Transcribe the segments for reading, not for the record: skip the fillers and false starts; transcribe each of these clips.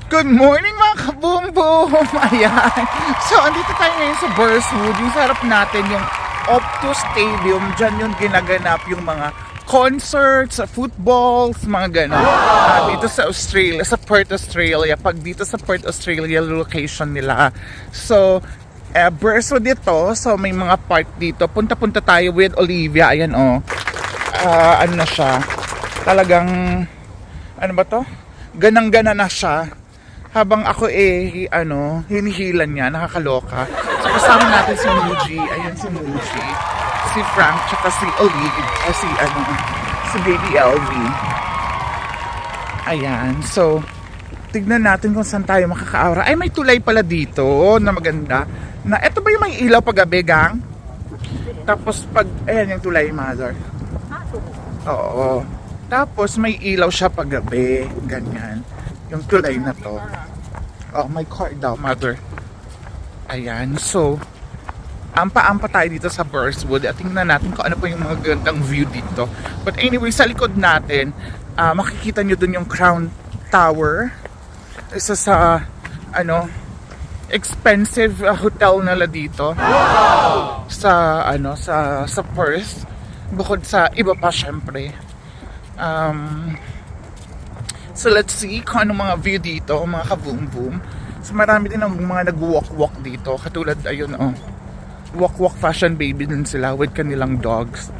Good morning mga kaboom-boom! Ayan. So, andito tayo ngayon sa Burswood. Yung sarap natin, yung Optus Stadium. Diyan yung ginaganap yung mga concerts, footballs, mga gano'n. Dito sa Australia, sa Perth, Australia. Pag dito sa Perth, Australia, location nila. So, Burswood ito. So, may mga park dito. Punta-punta tayo with Olivia. Ayan, oh. Ano na siya? Talagang, ano ba to? Ganang-gana na siya. Habang ako hinihilan niya, nakakaloka. So kasama natin si Muji, ayan si Muji, si Frank, tsaka si Olivia, si Baby LV. Ayan, so tignan natin kung saan tayo makaka-aura. Ay, may tulay pala dito na maganda. Na, eto ba yung may ilaw pag-gabi, gang? Tapos pag, ayan yung tulay, mother. Oo. Tapos may ilaw siya pag-gabi, ganyan. Yung tulay na to. Oh, my car daw, mother. Ayan, so ampa-ampa tayo dito sa Burswood at tingnan natin kung ano pa yung mga gandang view dito. But anyway, sa likod natin, makikita nyo dun yung Crown Tower. Isa sa, expensive hotel nila dito. Sa Perth. Bukod sa iba pa, syempre. So let's see kung anong mga view dito, mga ka-boom-boom. So marami din ang mga nag-walk-walk dito. Katulad, ayun, walk-walk fashion baby din sila with kanilang dogs.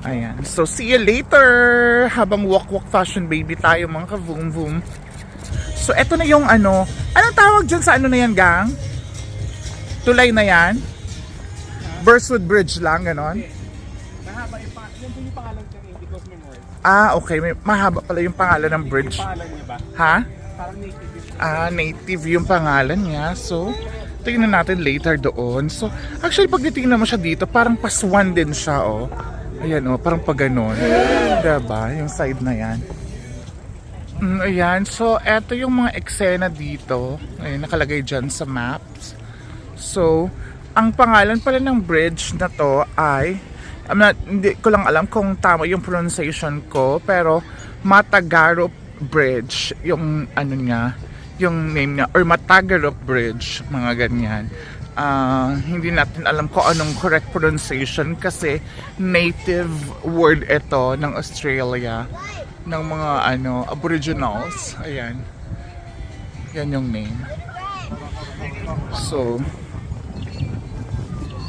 Ayan. So see you later! Habang walk-walk fashion baby tayo, mga ka-boom-boom. So eto na yung anong tawag dyan sa na yan, gang? Tulay na yan? Burswood Bridge lang, ganon? Mahaba yung pangalan niya, Indigo's Memorial. Okay. Mahaba pala yung pangalan ng bridge. Yung pangalan niya ba? Ha? Parang native. Native yung pangalan niya. So, tingnan natin later doon. So, actually, pag titingnan mo siya dito, parang paswan din siya, oh. Ayan, oh, parang pag ganun. Diba? Yung side na yan. Ayan. So, eto yung mga eksena dito. Ayan, nakalagay dyan sa maps. So, ang pangalan pala ng bridge na to ay hindi ko lang alam kung tama yung pronunciation ko, pero Matagarop Bridge yung yung name niya, or Matagarop Bridge, mga ganyan. Hindi natin alam kung anong correct pronunciation kasi native word ito ng Australia, ng mga aboriginals. Ayan, yan yung name. So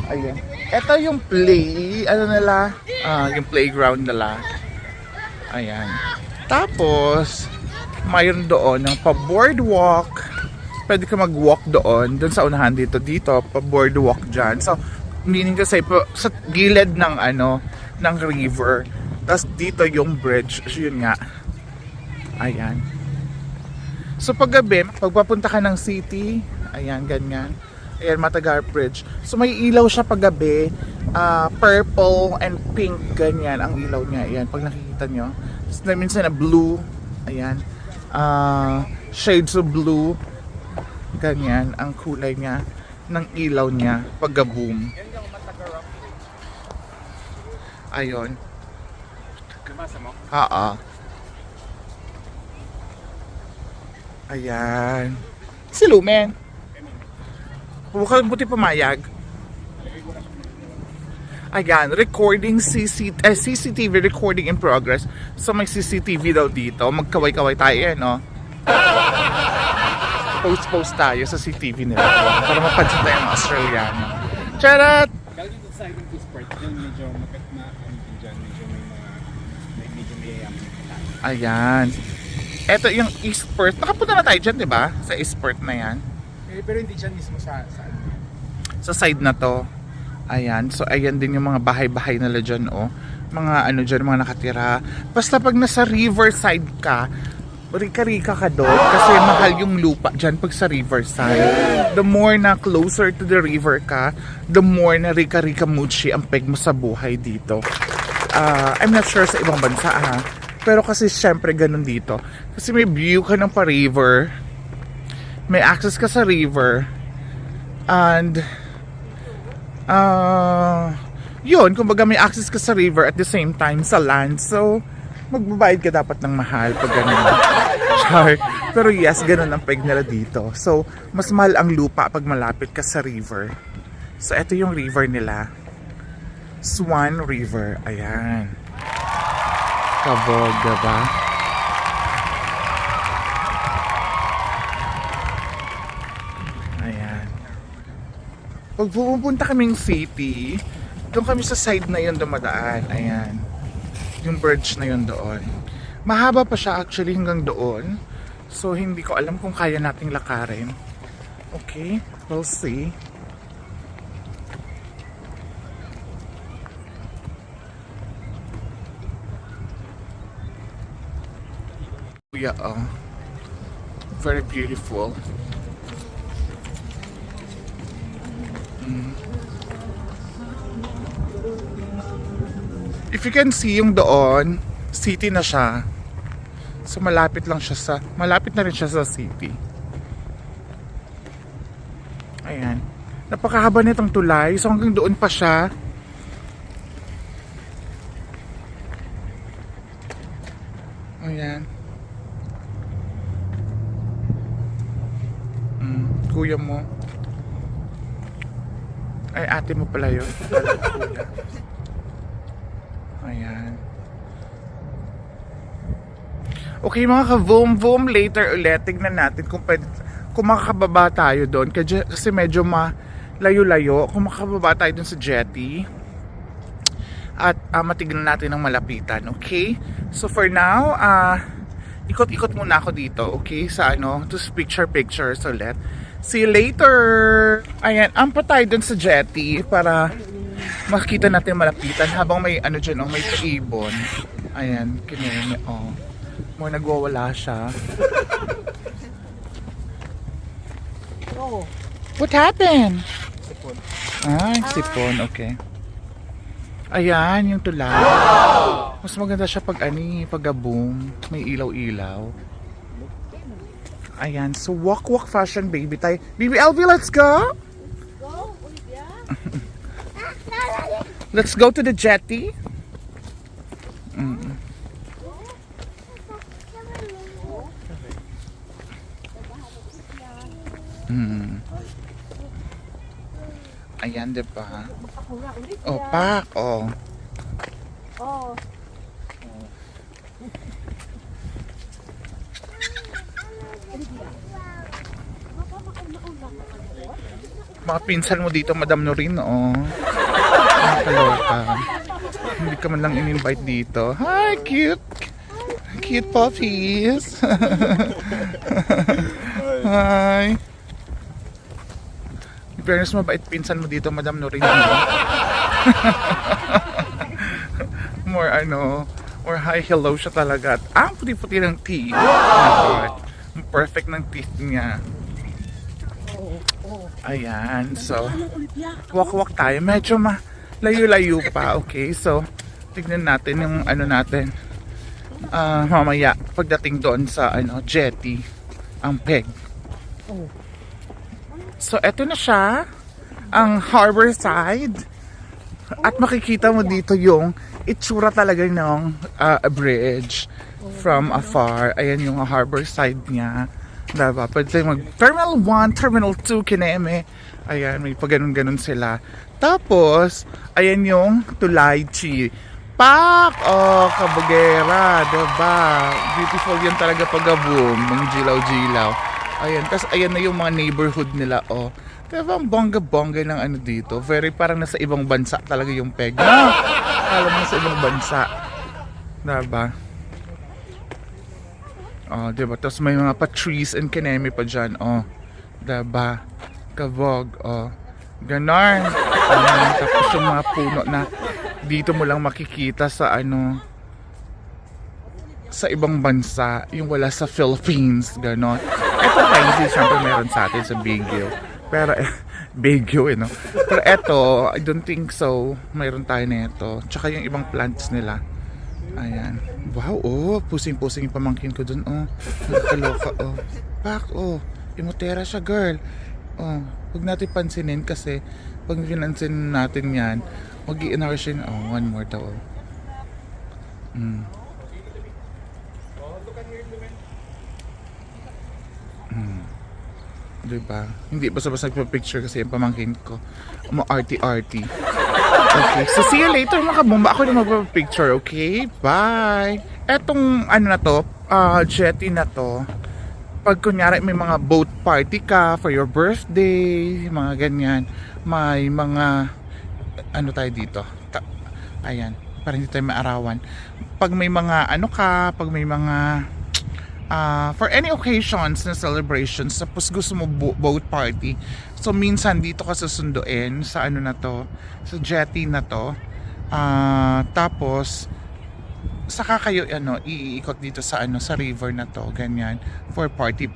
ayan. Ito yung yung playground nila. Ayan. Tapos, mayroon doon ng pa-boardwalk. Pwede ka mag-walk doon sa unahan dito, pa-boardwalk dyan. So, meaning kasi sa gilid ng river. Tapos dito yung bridge. So, yun nga. Ayan. So, paggabi, pagpapunta ka ng city, ayan, ganyan. Ayan, Matagar Bridge. So may ilaw siya paggabi, purple and pink, ganyan ang ilaw niya. Ayan, pag nakikita nyo. So, minsan na blue, ayan, shades of blue, ganyan ang kulay niya ng ilaw niya paggaboom. Ayun. Nabasa mo? Ayan. Si Lumen. Buti pamayag. Ayan, recording CCTV recording in progress. So may CCTV daw dito. Magkaway-kaway tayo, no? Post tayo sa CCTV nila para mapansin tayo ng Australiano. Charat! Galing dito sa akin this part, yung medyo mayayaman. Ayan. Ito yung East Perth. Nakapunta na tayo dyan, di ba? Sa East Perth na yan. Pero hindi siya mismo sa side na to. Ayan. So ayan din yung mga bahay-bahay nila dyan, oh. Mga dyan, mga nakatira. Basta pag nasa riverside ka, rika-rika ka doon kasi mahal yung lupa dyan pag sa riverside. The more na closer to the river ka, the more na rika-rika muchi ang peg mo sa buhay dito. I'm not sure sa ibang bansa, ha. Pero kasi syempre ganun dito. Kasi may view ka ng pa-river. May access ka sa river. And yun, kumbaga may access ka sa river at the same time sa land. So magbabayad ka dapat ng mahal pag ganun. Char. Pero yes, ganun ang peg nila dito. So, mas mahal ang lupa pag malapit ka sa river. So, ito yung river nila. Swan River. Ayan. Kabog, diba? Ayan. Pag pupunta kaming city, doon kami sa side na yun dumadaan. Ayan. Yung bridge na yun doon. Mahaba pa siya actually hanggang doon. So, hindi ko alam kung kaya nating lakarin. Okay, we'll see. Yeah, very beautiful. If you can see yung doon, city na siya. So malapit na rin siya sa city. Ayan. Napakahaba nitong tulay. So hanggang doon pa siya. Ayan. Kuya mo. Ay, ate mo pala yun. Kuya. Ayan. Okay mga ka-voom, later ulit tignan natin kung makakababa tayo doon kasi medyo malayo-layo. Kung makakababa tayo doon sa jetty at matignan natin ang malapitan, okay? So for now, ikot-ikot muna ako dito, okay? Sa just pictures ulit. See you later! Ayan, ampa tayo doon sa jetty para makikita natin malapitan habang may dyan, may ibon. Ayan, kineme, More nagwawala siya. Oh. What happened? Sipon. Sipon, okay. Ayan, yung tulay. Mas maganda siya pag pag-boom. May ilaw-ilaw. Ayan, so walk fashion baby tayo. Baby LV, let's go! Go, Olivia. Let's go to the jetty. Ayan, diba? Oh, pak, Oh. Mga pinsan mo dito, Madam Norin, nakakaloka. Hindi ka man lang in-invite dito. Hi, cute! Cute puppies! Hi! In fairness, mabait pinsan mo dito, Madam Norin. More hi, hello siya talaga. At ang puti-puti ng teeth. Oh my God. Perfect ng teeth niya. Ayan, so walk tayo. Medyo layo-layo pa, okay? So, tignan natin yung natin mamaya pagdating doon sa jetty, ang peg. So, eto na siya, ang harbor side. At makikita mo dito yung itsura talaga ng bridge from afar. Ayan yung harbor side niya. Diba? Pwede tayo Terminal 1, Terminal 2, kineme. Ayan, may pag-ganon-ganon sila. Tapos, ayan yung Tulay Chi. Pak! Oh, kabugera. Diba? Beautiful yan talaga pag-boom. Mga jilaw-jilaw. Ayan, tapos ayan na yung mga neighborhood nila. Oh, diba ang bongga-bongga ng dito. Very parang nasa ibang bansa talaga yung peg. Alam mo, nasa ibang bansa. Diba? Oh, diba? Tapos may mga pa-trees and kineme pa dyan. Oh, diba? Kabog. Oh, ganon. Tapos yung mga puno na dito mo lang makikita sa sa ibang bansa. Yung wala sa Philippines. Ganon. Ito hindi syempre meron sa atin sa Baguio. Pero, Baguio no? Pero eto, I don't think so. Mayroon tayo na ito. Tsaka yung ibang plants nila. Ayan. Wow, pusing-pusing yung pamangkin ko dun, nakakaloka, Pak, imutera siya, girl. Huwag natin pansinin kasi pag pinansin natin yan, mag-i-inar siya. One more daw, Diba? Hindi basta-basta nagpa-picture kasi yung pamangkin ko. Arty-arty. Okay, so see you later mga kabumba. Ako na magpa-picture, okay? Bye! Etong ano na to, jetty na to, pag kunyari may mga boat party ka for your birthday, mga ganyan, may mga, ano tayo dito? Ayan, para hindi tayo maarawan. Pag may mga ano ka, pag may mga for any occasions na celebrations, tapos gusto mo boat party, so minsan dito ka susunduin sa ano na to, sa jetty na to, tapos saka kayo ano iikot dito sa ano sa river na to, ganyan, for party.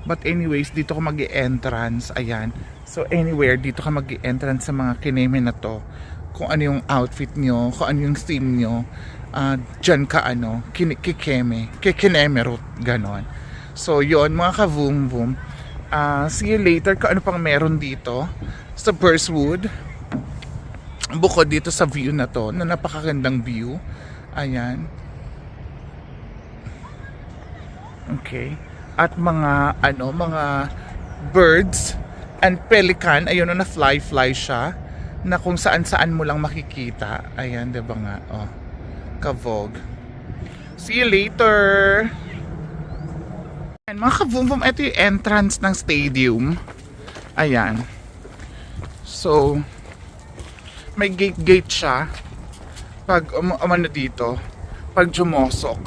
But anyways, dito ka mag-i-entrance, ayan. So anywhere dito ka mag-i-entrance sa mga kineme na to, kung ano yung outfit nyo, kung ano yung theme nyo, dyan ka ano, kikineme route, ganon. So yon mga ka-voom. See you later kung ano pang meron dito sa Burswood, bukod dito sa view na to, na napakagandang view. Ayan. Okay. At mga ano, mga birds and pelican, ayun na fly siya, na kung saan mo lang makikita. Ayan, 'di ba nga? Oh. Kavog. See you later. And mga ka-voom, ito yung entrance ng stadium. Ayan. So may gate siya pag umano dito, pag jumosok.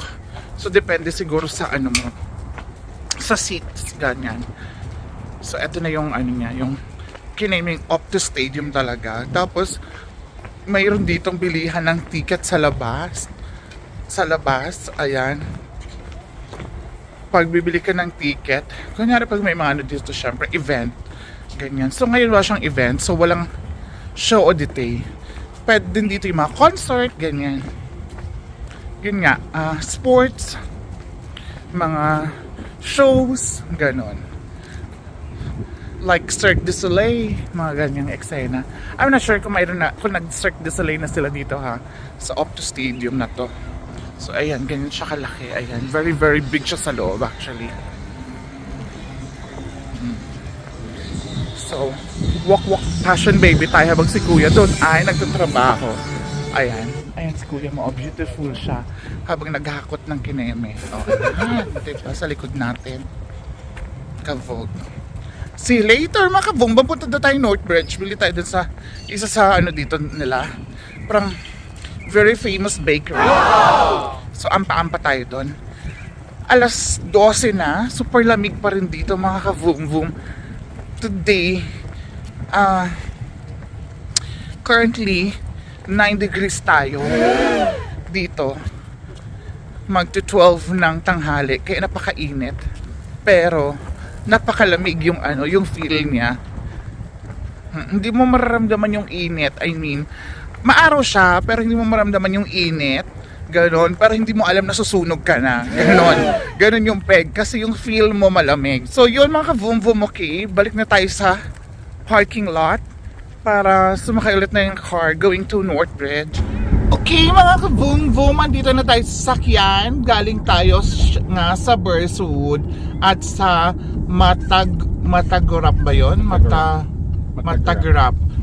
So depende siguro sa ano mo, sa seats, ganyan. So eto na yung ano niya, yung kinaming up to stadium talaga. Tapos mayroon ditong bilihan ng ticket sa labas. Ayan. Pag bibili ka ng ticket, kunyari pag may mga ano dito, syempre event, ganyan. So ngayon wala siyang event, so walang show o detail. Pwede din dito yung mga concert, ganyan. Yun nga, sports, mga shows, ganon. Like Cirque du Soleil, mga ganyang eksena. I'm not sure kung mayroon na, kung nag-Cirque du Soleil na sila dito ha, sa Opto Stadium na to. So ayan, ganyan siya kalaki. Ayan, very big siya sa loob actually. So, walk passion baby tayo habang si kuya doon ay nagtatrabaho. Ayan si kuya mo, beautiful siya habang naghakot ng kineme. Okay, diba, sa likod natin. Kavog. See you later mga kabong. Punta na tayo Northbridge. Bili tayo dun sa isa sa ano dito nila, parang very famous bakery. So ampa tayo doon. Alas 12 na, super lamig pa rin dito mga ka-voom. Today, currently 9 degrees tayo dito. Magto-12 ng tanghali, kaya napakainit. Pero napakalamig yung ano, yung feel niya. Hindi mo mararamdaman yung init. I mean, maaraw siya pero hindi mo maramdaman yung init. Ganon, pero hindi mo alam na susunog ka na. Ganon yung peg kasi yung feel mo malamig. So yun mga ka-voom, okay, balik na tayo sa parking lot para sumakay ulit na yung car going to Northbridge. Okay mga ka-voom, andito na tayo sa sakyan. Galing tayo nga sa Burswood at sa Matagrap ba yun?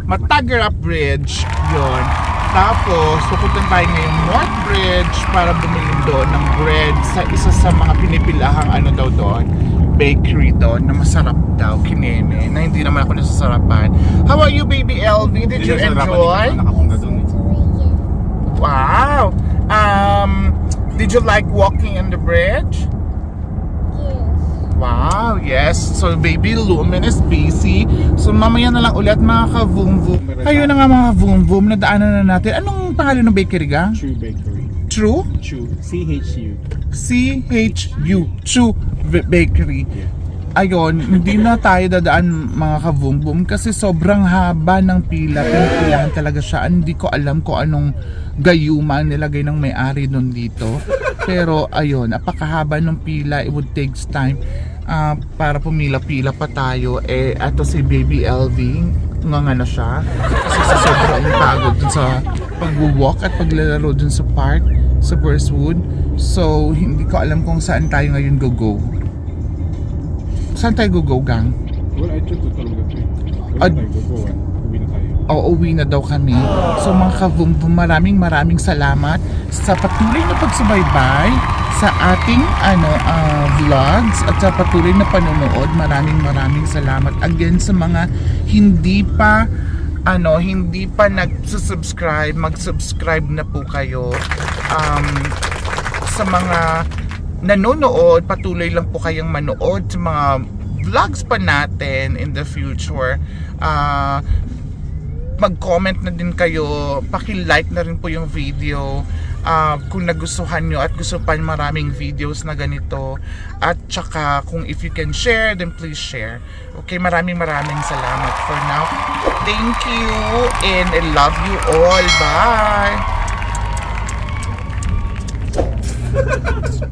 Matagrap Bridge yun. Tapos pupunta tayo ngayong Northbridge para bumili doon ng bread sa isa sa mga pinipilahang ano daw doon, bakery doon na masarap daw, kineme, na hindi naman ako nasasarapan. How are you baby LV? Did you enjoy? Wow! Did you like walking on the bridge? Wow, yes. So baby Lumen is busy. So mamaya na lang ulit mga ka-voom. Ayun na nga mga ka-voom, nadaanan na natin. Anong pangalan ng bakery ga? True Bakery. True? True. C-H-U. C-H-U. True Bakery. Ayun, hindi na tayo dadaan mga ka-voom kasi sobrang haba ng pila. Pinipilahan talaga siya. Hindi ko alam kung anong gayuman nilagay ng may-ari nun dito. Pero ayun, napakahaba ng pila. It would take time para pumila-pila pa tayo. Ato si Baby LV, nga na siya. Kasi sa sobrang pagod dun sa pag-walk at paglalaro dun sa park, sa Burswood. So, hindi ko alam kung saan tayo ngayon go. Saan tayo go, gang? Well, I choose to talaga ito. Ad- Wala tayo, go. Uwi na tayo. Uuwi na daw kami. So mga ka-boom-boom, maraming salamat sa patuloy na pagsubaybay sa ating vlogs at sa patuloy na panonood. Maraming salamat again sa mga hindi pa nagsusubscribe, mag-subscribe na po kayo. Sa mga nanonood, patuloy lang po kayong manood sa mga vlogs pa natin in the future. Mag-comment na din kayo, paki-like na rin po yung video kung nagustuhan nyo at gusto pa maraming videos na ganito, at saka kung if you can share, then please share. Okay, maraming salamat for now. Thank you and I love you all. Bye!